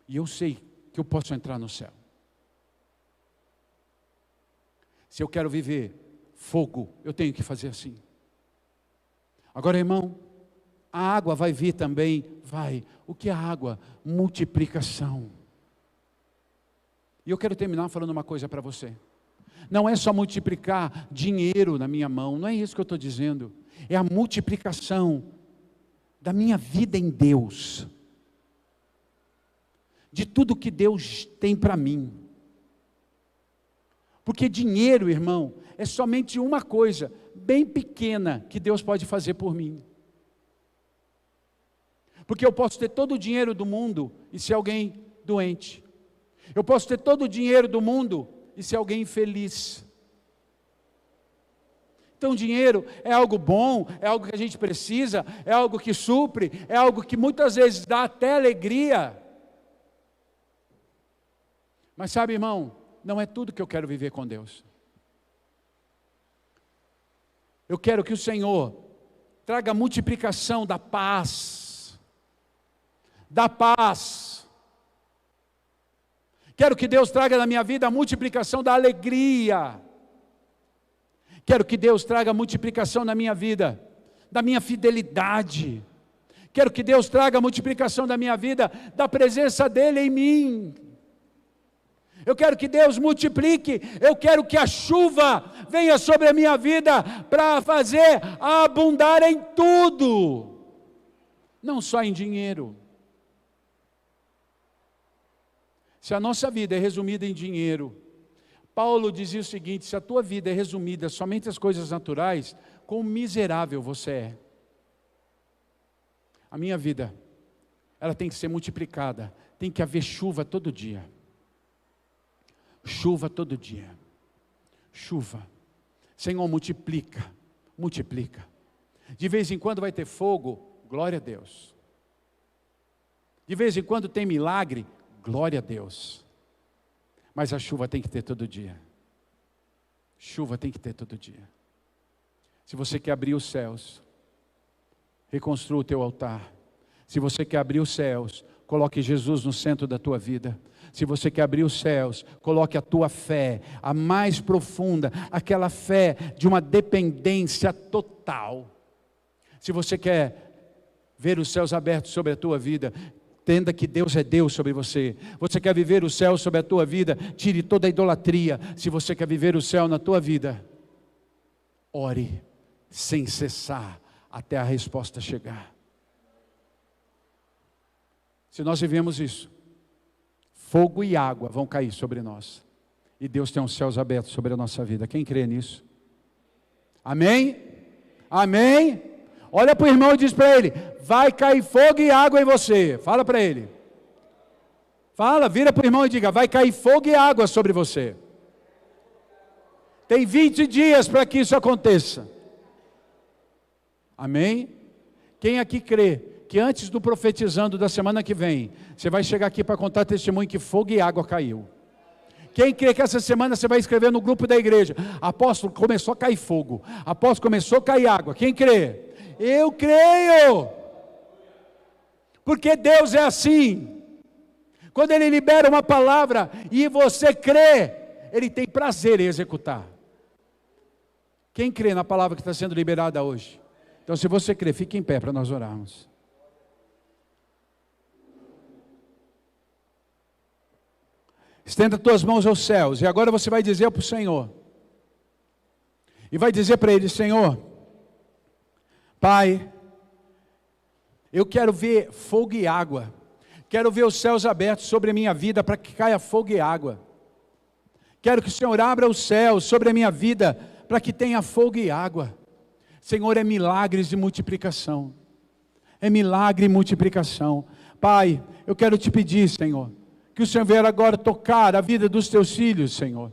e eu sei que eu posso entrar no céu. Se eu quero viver fogo, eu tenho que fazer assim. Agora, irmão, a água vai vir também, vai. O que é a água? Multiplicação. E eu quero terminar falando uma coisa para você. Não é só multiplicar dinheiro na minha mão, não é isso que eu estou dizendo. É a multiplicação da minha vida em Deus. De tudo que Deus tem para mim. Porque dinheiro, irmão, é somente uma coisa, bem pequena, que Deus pode fazer por mim. Porque eu posso ter todo o dinheiro do mundo e ser alguém doente. Eu posso ter todo o dinheiro do mundo e ser alguém infeliz. Então dinheiro é algo bom, é algo que a gente precisa, é algo que supre, é algo que muitas vezes dá até alegria. Mas sabe, irmão, não é tudo que eu quero viver com Deus. Eu quero que o Senhor traga a multiplicação da paz. Da paz. Quero que Deus traga na minha vida a multiplicação da alegria. Quero que Deus traga a multiplicação na minha vida da minha fidelidade. Quero que Deus traga a multiplicação da minha vida da presença dEle em mim. Eu quero que Deus multiplique, eu quero que a chuva venha sobre a minha vida para fazer abundar em tudo, não só em dinheiro. Se a nossa vida é resumida em dinheiro, Paulo dizia o seguinte: se a tua vida é resumida somente às coisas naturais, quão miserável você é. A minha vida, ela tem que ser multiplicada, tem que haver chuva todo dia. Chuva todo dia. Chuva. Senhor, multiplica. Multiplica. De vez em quando vai ter fogo, glória a Deus. De vez em quando tem milagre, glória a Deus. Mas a chuva tem que ter todo dia. Chuva tem que ter todo dia. Se você quer abrir os céus, reconstrua o teu altar. Se você quer abrir os céus, coloque Jesus no centro da tua vida. Se você quer abrir os céus, coloque a tua fé, a mais profunda, aquela fé de uma dependência total. Se você quer ver os céus abertos sobre a tua vida, entenda que Deus é Deus sobre você. Você quer viver o céu sobre a tua vida, tire toda a idolatria. Se você quer viver o céu na tua vida, ore sem cessar até a resposta chegar. Se nós vivemos isso, fogo e água vão cair sobre nós. E Deus tem os céus abertos sobre a nossa vida. Quem crê nisso? Amém? Amém? Olha para o irmão e diz para ele: vai cair fogo e água em você. Fala para ele. Fala, vira para o irmão e diga: vai cair fogo e água sobre você. Tem 20 dias para que isso aconteça. Amém? Quem aqui crê que antes do profetizando da semana que vem, você vai chegar aqui para contar testemunho que fogo e água caiu? Quem crê que essa semana você vai escrever no grupo da igreja: apóstolo, começou a cair fogo, apóstolo, começou a cair água? Quem crê? Eu creio, porque Deus é assim. Quando Ele libera uma palavra e você crê, Ele tem prazer em executar. Quem crê na palavra que está sendo liberada hoje? Então, se você crê, fique em pé para nós orarmos. Estenda tuas mãos aos céus, e agora você vai dizer para o Senhor, e vai dizer para Ele: Senhor, Pai, eu quero ver fogo e água, quero ver os céus abertos sobre a minha vida, para que caia fogo e água. Quero que o Senhor abra os céus sobre a minha vida, para que tenha fogo e água. Senhor, é milagres de multiplicação, é milagre e multiplicação. Pai, eu quero te pedir, Senhor, que o Senhor venha agora tocar a vida dos teus filhos, Senhor.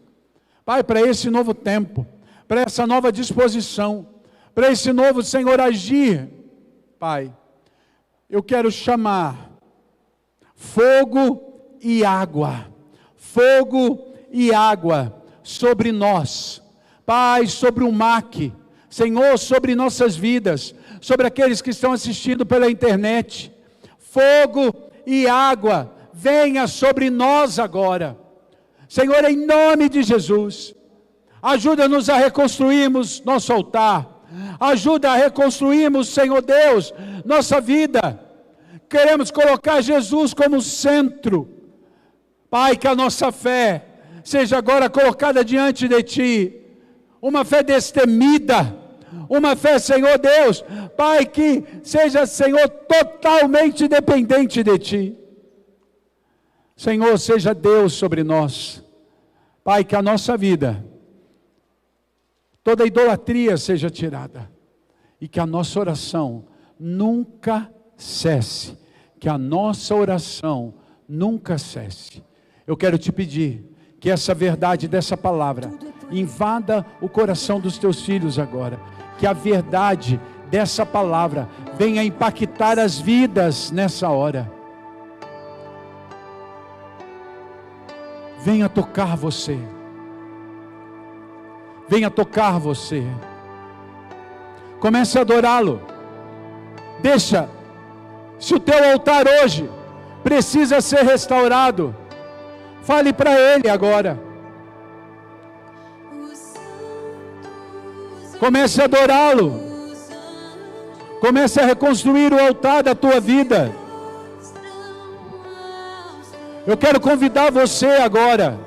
Pai, para esse novo tempo, para essa nova disposição, para esse novo, Senhor, agir. Pai, eu quero chamar fogo e água sobre nós. Pai, sobre o MAC, Senhor, sobre nossas vidas, sobre aqueles que estão assistindo pela internet. Fogo e água, venha sobre nós agora. Senhor, em nome de Jesus, ajuda-nos a reconstruirmos nosso altar. Ajuda a reconstruirmos, Senhor Deus, nossa vida. Queremos colocar Jesus como centro. Pai, que a nossa fé seja agora colocada diante de Ti. Uma fé destemida. Uma fé, Senhor Deus, Pai, que seja, Senhor, totalmente dependente de Ti. Senhor, seja Deus sobre nós. Pai, que a nossa vida, toda idolatria seja tirada. E que a nossa oração nunca cesse. Que a nossa oração nunca cesse. Eu quero te pedir que essa verdade dessa palavra invada o coração dos teus filhos agora. Que a verdade dessa palavra venha impactar as vidas nessa hora. Venha tocar você. Venha tocar você. Comece a adorá-lo. Deixa, se o teu altar hoje precisa ser restaurado, fale para Ele agora. Comece a adorá-lo. Comece a reconstruir o altar da tua vida. Eu quero convidar você agora.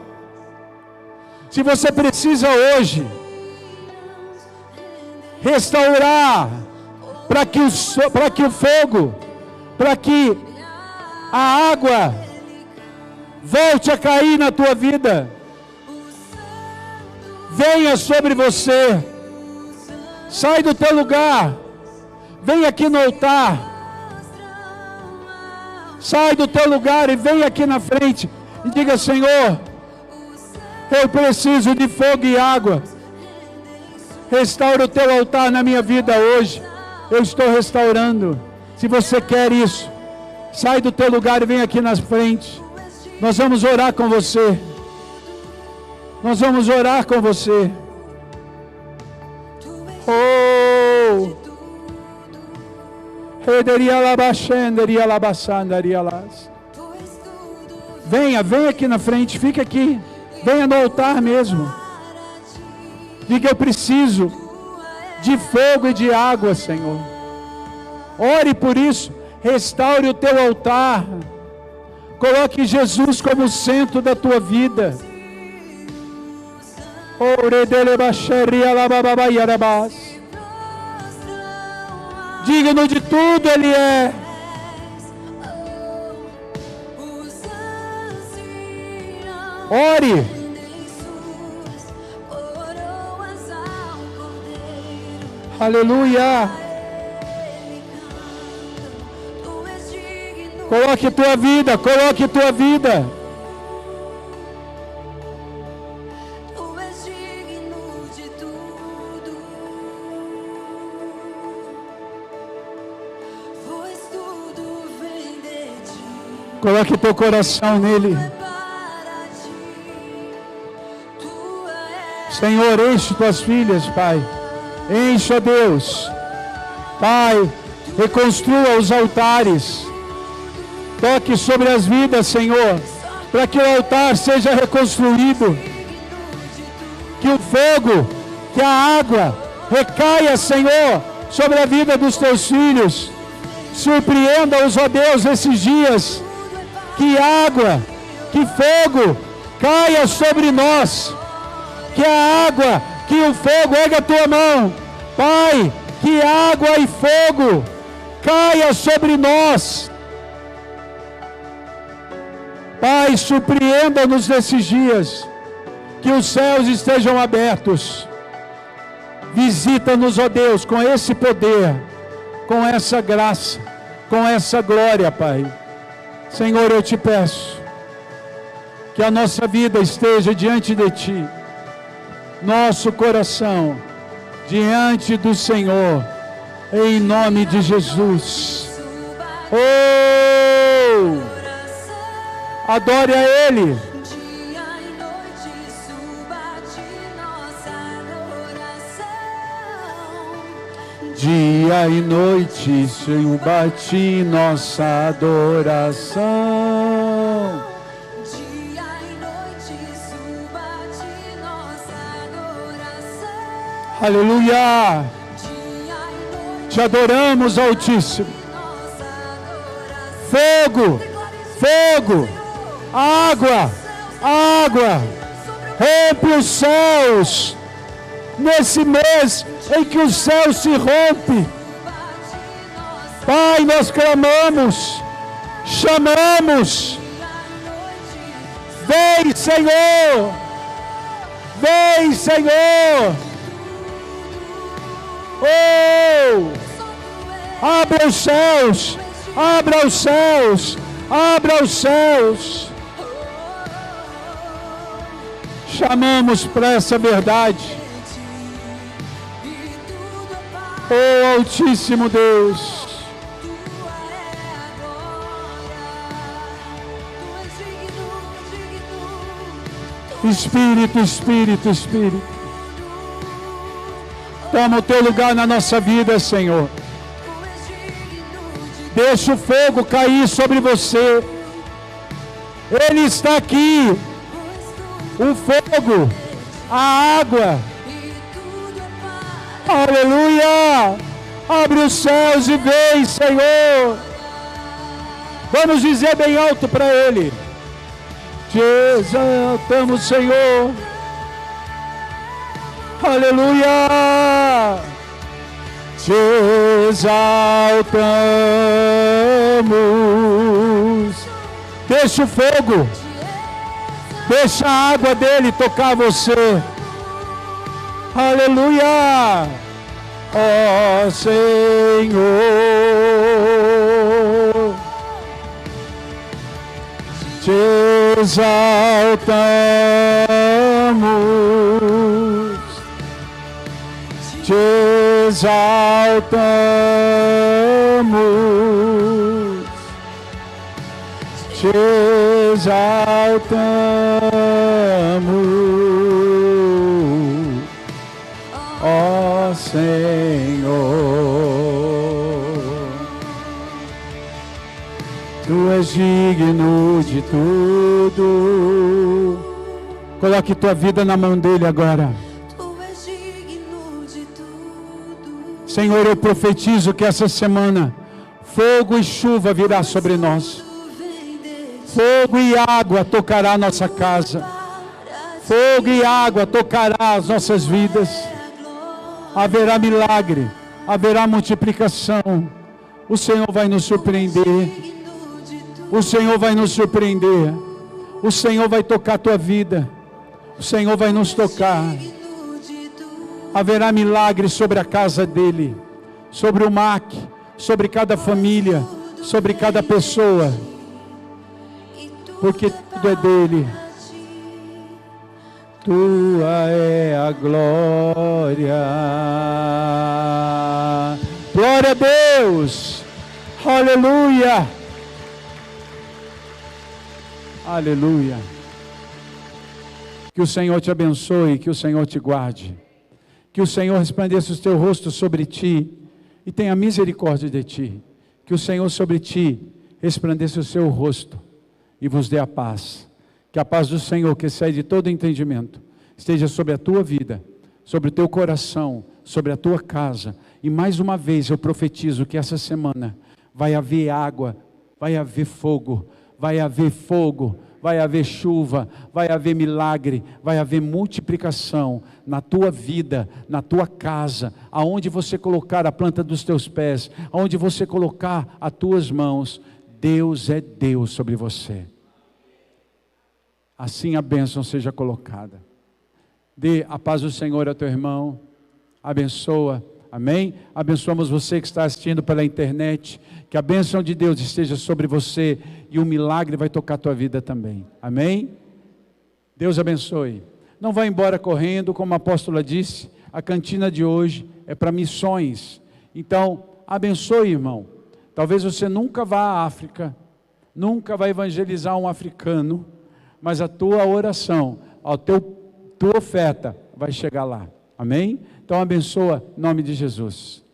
Se você precisa hoje restaurar, para que o fogo, para que a água volte a cair na tua vida, venha sobre você. Sai do teu lugar, vem aqui no altar. Sai do teu lugar e vem aqui na frente e diga: Senhor, Eu preciso de fogo e água. Restaura o teu altar na minha vida hoje. Eu estou restaurando. Se você quer isso, sai do teu lugar e vem aqui na frente. Nós vamos orar com você. Nós vamos orar com você. Oh! Venha aqui na frente, fica aqui. Venha no altar mesmo. Diga: eu preciso de fogo e de água, Senhor. Ore por isso. Restaure o teu altar. Coloque Jesus como centro da tua vida. Digno de tudo Ele é. Ore. Aleluia. Coloque tua vida, coloque tua vida. Coloque teu coração nele. Senhor, enche tuas filhas, Pai. Enche, ó Deus. Pai, reconstrua os altares. Toque sobre as vidas, Senhor, para que o altar seja reconstruído. Que o fogo, que a água recaia, Senhor, sobre a vida dos teus filhos. Surpreenda-os, ó Deus, esses dias. Que água, que fogo caia sobre nós. Que a água, que o fogo, erga a tua mão. Pai, que água e fogo caia sobre nós. Pai, surpreenda-nos nesses dias. Que os céus estejam abertos. Visita-nos, ó Deus, com esse poder, com essa graça, com essa glória, Pai. Senhor, eu te peço que a nossa vida esteja diante de Ti, nosso coração diante do Senhor, em nome de Jesus. Oh! Adore a Ele. Dia e noite suba-te nossa adoração. Dia e noite suba-te nossa adoração. Aleluia. Te adoramos, Altíssimo. Fogo, fogo, água, água. Rompe os céus. Nesse mês em que o céu se rompe, Pai, nós clamamos, chamamos, vem, Senhor, vem, Senhor, oh, abra os céus, abra os céus, abra os céus, chamamos para essa verdade. Oh, Altíssimo Deus, Espírito, Espírito, Espírito, toma o teu lugar na nossa vida, Senhor. Deixa o fogo cair sobre você. Ele está aqui. O fogo, a água. Aleluia! Abre os céus e vem, Senhor. Vamos dizer bem alto para Ele. Te exaltamos, Senhor. Aleluia! Te exaltamos. Deixa o fogo. Deixa a água dele tocar você. Aleluia, ó Senhor, te exaltamos. exaltamos, te exaltamos, ó Senhor. Tu és digno de tudo. Coloque tua vida na mão dele agora. Tu és digno de tudo. Senhor, eu profetizo que essa semana fogo e chuva virá sobre nós. Fogo e água tocará a nossa casa. Fogo e água tocará as nossas vidas. Haverá milagre, haverá multiplicação. O Senhor vai nos surpreender. O Senhor vai nos surpreender. O Senhor vai tocar a tua vida. O Senhor vai nos tocar. Haverá milagre sobre a casa dele, sobre o MAC, sobre cada família, sobre cada pessoa, porque tudo é dele. Tua é a glória. Glória a Deus. Aleluia. Aleluia. Que o Senhor te abençoe, que o Senhor te guarde. Que o Senhor resplandeça o teu rosto sobre ti e tenha misericórdia de ti. Que o Senhor sobre ti resplandeça o seu rosto e vos dê a paz. Que a paz do Senhor, que excede todo entendimento, esteja sobre a tua vida, sobre o teu coração, sobre a tua casa. E mais uma vez eu profetizo que essa semana vai haver água, vai haver fogo, vai haver fogo, vai haver chuva, vai haver milagre, vai haver multiplicação na tua vida, na tua casa, aonde você colocar a planta dos teus pés, aonde você colocar as tuas mãos, Deus é Deus sobre você. Assim a bênção seja colocada. Dê a paz do Senhor a teu irmão, abençoa, amém? Abençoamos você que está assistindo pela internet, que a bênção de Deus esteja sobre você e o milagre vai tocar a tua vida também, amém? Deus abençoe. Não vá embora correndo, como a apóstola disse, a cantina de hoje é para missões, então abençoe, irmão. Talvez você nunca vá à África, nunca vai evangelizar um africano, mas a tua oração, tua oferta vai chegar lá, amém? Então abençoa em nome de Jesus.